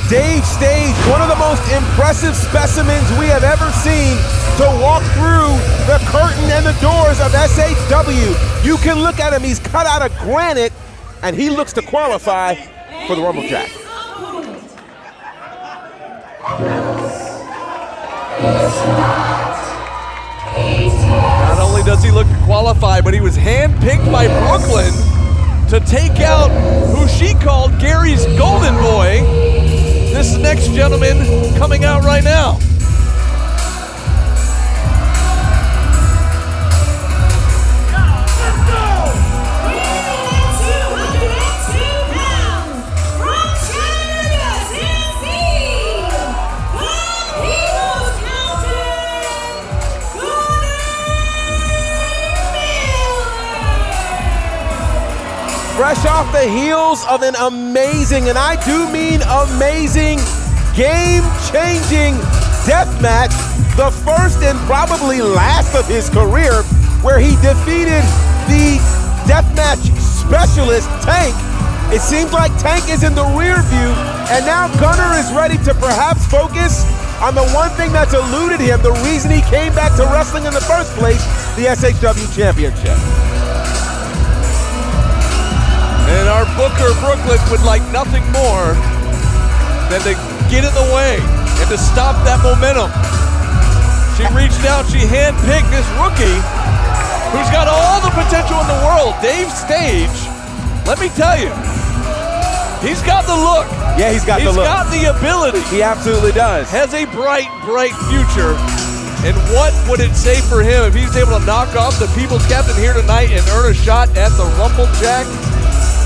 Dave Stage, one of the most impressive specimens we have ever seen to walk through the curtain and the doors of SHW. You can look at him, he's cut out of granite, and he looks to qualify for the Rumble Jack. Not only does he look to qualify, but he was handpicked by Brooklyn to take out who she called Gary's golden boy. This next gentleman coming out right now. Fresh off the heels of an amazing, and I do mean amazing, game-changing death match, the first and probably last of his career, where he defeated the deathmatch specialist, Tank. It seems like Tank is in the rear view, and now Gunner is ready to perhaps focus on the one thing that's eluded him, the reason he came back to wrestling in the first place, the SHW Championship. And our booker, Brooklyn, would like nothing more than to get in the way and to stop that momentum. She reached out, she handpicked this rookie who's got all the potential in the world. Dave Stage, let me tell you, he's got the look. Yeah, he's got the look. He's got the ability. He absolutely does. Has a bright, bright future. And what would it say for him if he's able to knock off the People's Captain here tonight and earn a shot at the Rumble Jack?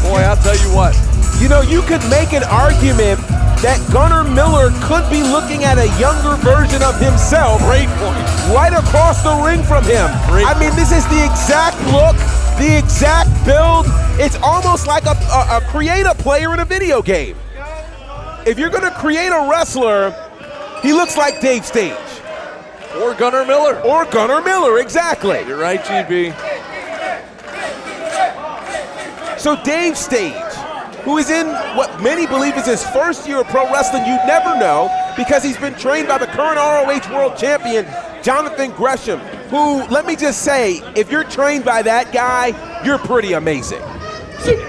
Boy, I'll tell you what. You know, you could make an argument that Gunnar Miller could be looking at a younger version of himself. Great point. Right across the ring from him. I mean, this is the exact look, the exact build. It's almost like a create a player in a video game. If you're gonna create a wrestler, he looks like Dave Stage. Or Gunnar Miller. Or Gunnar Miller, exactly. You're right, GB. So Dave Stage, who is in what many believe is his first year of pro wrestling, you never know, because he's been trained by the current ROH World Champion, Jonathan Gresham, who, let me just say, if you're trained by that guy, you're pretty amazing.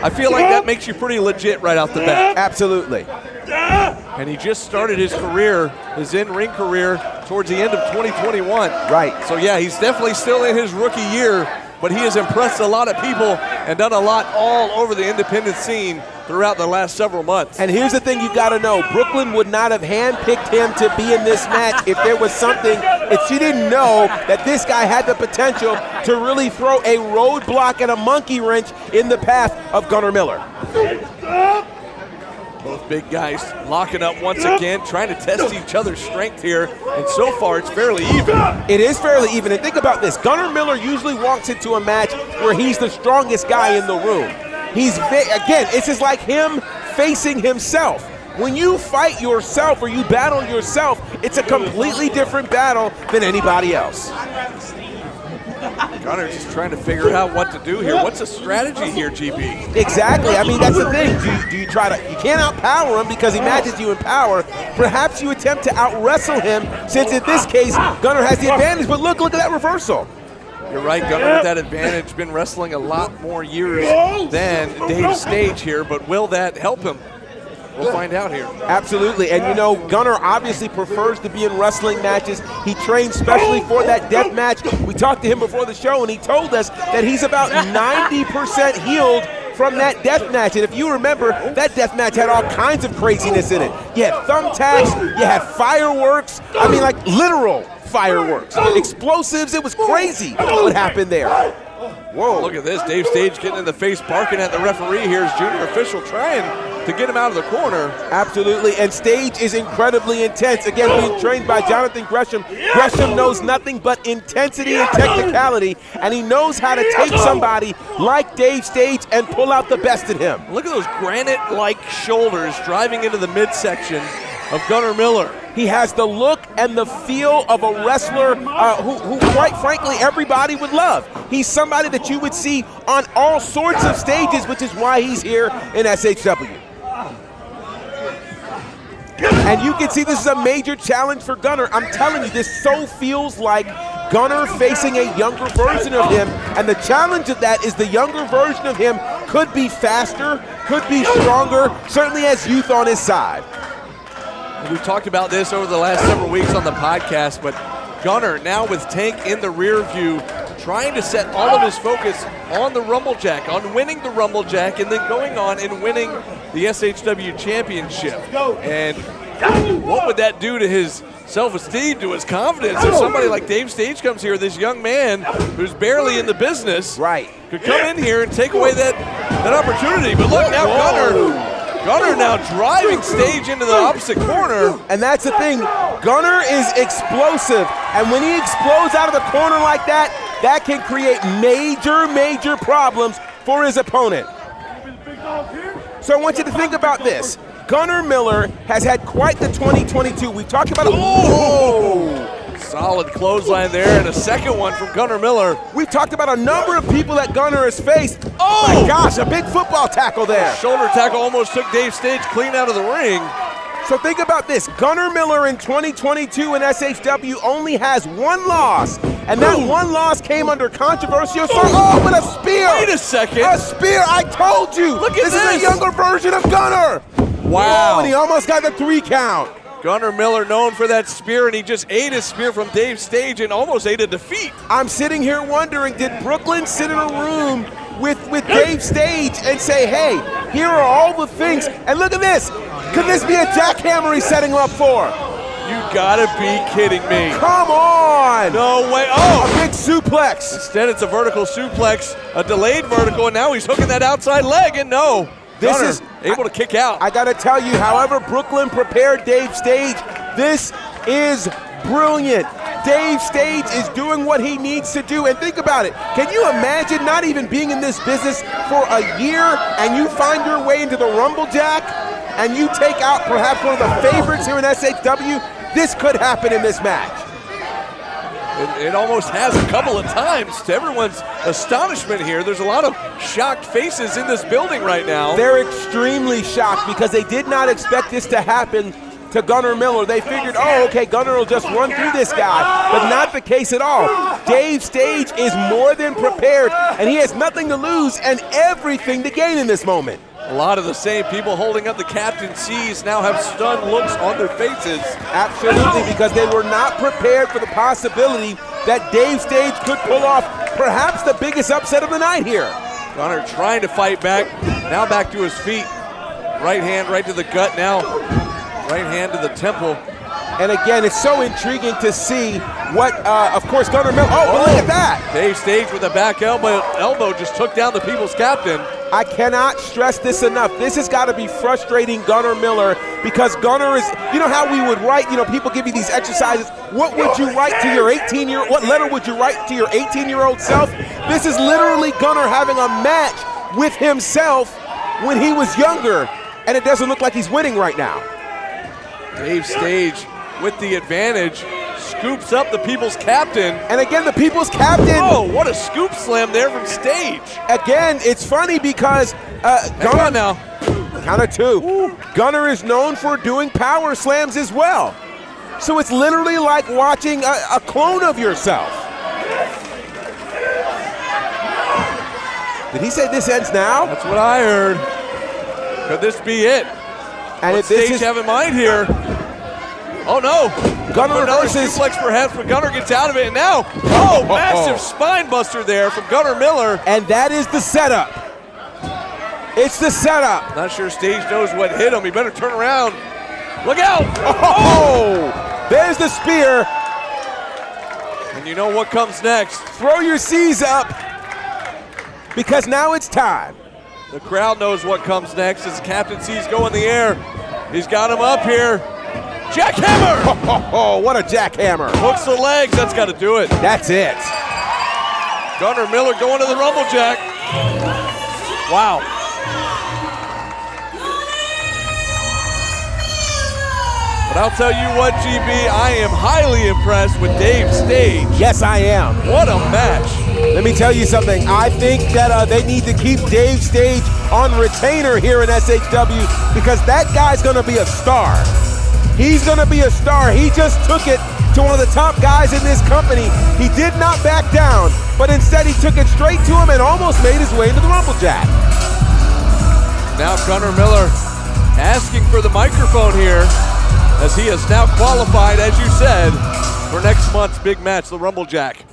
I feel like that makes you pretty legit right off the bat. Absolutely. And he just started his career, his in-ring career, towards the end of 2021. Right. So yeah, he's definitely still in his rookie year, but he has impressed a lot of people and done a lot all over the independent scene throughout the last several months. And here's the thing you gotta know, Brooklyn would not have handpicked him to be in this match if there was something, if she didn't know that this guy had the potential to really throw a roadblock and a monkey wrench in the path of Gunnar Miller. Both big guys locking up once again, trying to test each other's strength here, and so far it's fairly even. It is fairly even, and think about this. Gunnar Miller usually walks into a match where he's the strongest guy in the room. Again, it's just like him facing himself. When you fight yourself or you battle yourself, it's a completely different battle than anybody else. Gunner's just trying to figure out what to do here. What's the strategy here, GB? Exactly. I mean, that's the thing. Do you try to, you can't outpower him because he matches you in power. Perhaps you attempt to out-wrestle him, since in this case, Gunnar has the advantage, but look at that reversal. You're right, Gunnar with that advantage, been wrestling a lot more years than Dave Stage here, but will that help him? We'll find out here. Absolutely, and you know, Gunnar obviously prefers to be in wrestling matches. He trained specially for that death match. We talked to him before the show, and he told us that he's about 90% healed from that death match. And if you remember, that death match had all kinds of craziness in it. You had thumbtacks, you had fireworks, I mean like literal fireworks, explosives, it was crazy what happened there. Whoa. Look at this, Dave Stage getting in the face, barking at the referee. Here's junior official trying to get him out of the corner. Absolutely, and Stage is incredibly intense. Again, being trained by Jonathan Gresham. Gresham knows nothing but intensity and technicality, and he knows how to take somebody like Dave Stage and pull out the best in him. Look at those granite-like shoulders driving into the midsection of Gunnar Miller. He has the look and the feel of a wrestler who, quite frankly, everybody would love. He's somebody that you would see on all sorts of stages, which is why he's here in SHW. And you can see this is a major challenge for Gunner. I'm telling you, this so feels like Gunner facing a younger version of him. And the challenge of that is the younger version of him could be faster, could be stronger, certainly has youth on his side. We've talked about this over the last several weeks on the podcast, but Gunner now with Tank in the rear view, trying to set all of his focus on the Rumble Jack, on winning the Rumble Jack, and then going on and winning the SHW Championship. And what would that do to his self-esteem, to his confidence, if somebody like Dave Stage comes here, this young man Who's barely in the business, could come in here and take away that opportunity. But look now, Gunner now driving Stage into the opposite corner. And that's the thing, Gunner is explosive, and when he explodes out of the corner like that, that can create major problems for his opponent. So I want you to think about this. Gunner Miller has had quite the 2022. We talked about solid clothesline there, and a second one from Gunner Miller. We've talked about a number of people that Gunner has faced. Oh my gosh, a big football tackle there. Shoulder tackle almost took Dave Stage clean out of the ring. So think about this. Gunner Miller in 2022 in SHW only has one loss, and that one loss came under controversial. But a spear! Wait a second. A spear! I told you. Look at this. This is a younger version of Gunner. Wow. Oh, and he almost got the 3 count. Gunner Miller known for that spear, and he just ate a spear from Dave Stage and almost ate a defeat. I'm sitting here wondering, did Brooklyn sit in a room with Dave Stage and say, hey, here are all the things, and look at this. Could this be a jackhammer he's setting him up for? You gotta be kidding me. Come on! No way. Oh! A big suplex. Instead, it's a vertical suplex, a delayed vertical, and now he's hooking that outside leg, and no. This Gunner is able to kick out. I gotta tell you, however Brooklyn prepared Dave Stage, this is brilliant. Dave Stage is doing what he needs to do, and think about it. Can you imagine not even being in this business for a year and you find your way into the Rumble Jack and you take out perhaps one of the favorites here in SHW? This could happen in this match. It almost has a couple of times, to everyone's astonishment here. There's a lot of shocked faces in this building right now. They're extremely shocked because they did not expect this to happen to Gunner Miller. They figured, oh, okay, Gunner will just run through this guy, but not the case at all. Dave Stage is more than prepared, and he has nothing to lose and everything to gain in this moment. A lot of the same people holding up the Captain C's now have stunned looks on their faces. Absolutely, because they were not prepared for the possibility that Dave Stage could pull off perhaps the biggest upset of the night here. Gunner trying to fight back, now back to his feet. Right hand right to the gut now, right hand to the temple. And again, it's so intriguing to see what, of course, Gunner Miller, look at that. Dave Stage with a back elbow just took down the People's Captain. I cannot stress this enough. This has got to be frustrating Gunner Miller because Gunner is, you know how we would write, people give you these exercises. What would you write to your 18-year-old, what letter would you write to your 18-year-old self? This is literally Gunner having a match with himself when he was younger, and it doesn't look like he's winning right now. Dave Stage with the advantage, scoops up the People's Captain. And again, the People's Captain. Oh, what a scoop slam there from Stage. Again, it's funny because Gunner now. Count of 2. Gunner is known for doing power slams as well. So it's literally like watching a clone of yourself. Did he say this ends now? That's what I heard. Could this be it? And if Stage have in mind here? Oh no! Gunner reverses. Suplex perhaps, but Gunner gets out of it, and now, massive spine buster there from Gunner Miller. And that is the setup. It's the setup. Not sure Stage knows what hit him. He better turn around. Look out! Oh! There's the spear. And you know what comes next. Throw your C's up because now it's time. The crowd knows what comes next as Captain C's go in the air. He's got him up here. Jackhammer! Oh, what a jackhammer. Hooks the legs, that's got to do it. That's it. Gunner Miller going to the Rumble Jack. Wow. But I'll tell you what, GB, I am highly impressed with Dave Stage. Yes, I am. What a match. Let me tell you something. I think that they need to keep Dave Stage on retainer here in SHW because that guy's going to be a star. He's gonna be a star. He just took it to one of the top guys in this company. He did not back down, but instead he took it straight to him and almost made his way into the Rumble Jack. Now Gunnar Miller asking for the microphone here, as he is now qualified, as you said, for next month's big match, the Rumble Jack.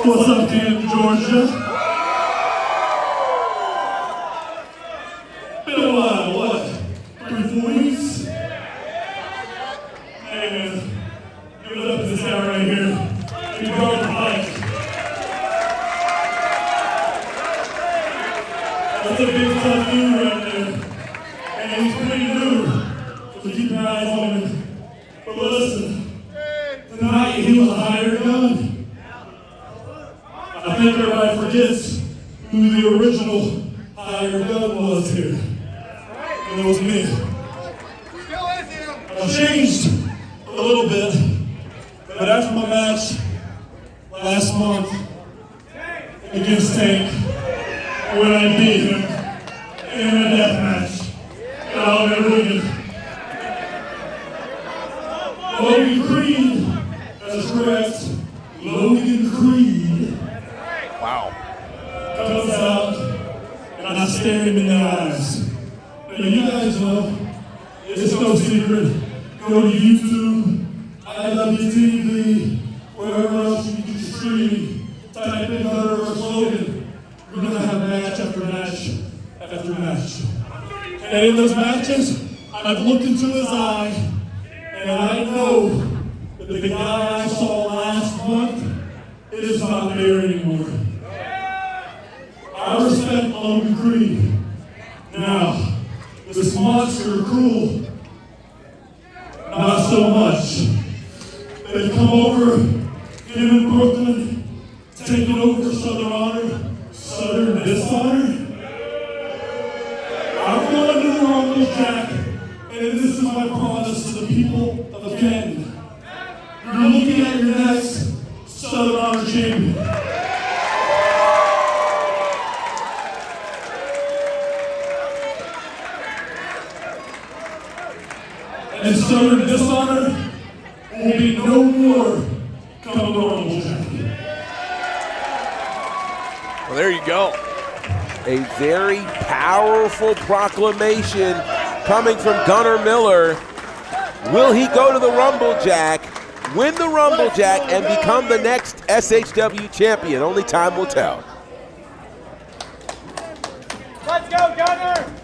What's up, Camden, Georgia? Been a while, what? 3-4 weeks? Man, give it up to this guy right here. He brought the fight. That's a big tough dude right there. And he's pretty new, so keep your eyes on him. But listen, tonight he was a hired gun. I think everybody forgets who the original hired gun was here. And it was me. I've changed a little bit, but after my match last month against Tank, when I beat him in a death match, I'll never win. Logan Creed, that's correct. Logan Creed. Wow. Comes out, and I stare him in the eyes. Now you guys know, it's no secret. Go to YouTube, IWTV, wherever else you can stream, type in Gunnar or Logan. We're gonna have match after match after match. And in those matches, I've looked into his eye, and I know that the guy I saw last month is not there anymore. I respect Logan Creed. Now, this monster Cruel, not so much. They've come over, him in Brooklyn, taking over Southern Honor, Southern Dishonor. I'm going to the Rumble Jack, and this is my promise to the people of Canton. You're looking at your next Southern Honor champion. And Southern Dishonor will be no more coming to Rumble Jack. Well, there you go. A very powerful proclamation coming from Gunnar Miller. Will he go to the Rumble Jack, win the Rumble Jack, and become the next SHW champion? Only time will tell. Let's go, Gunnar!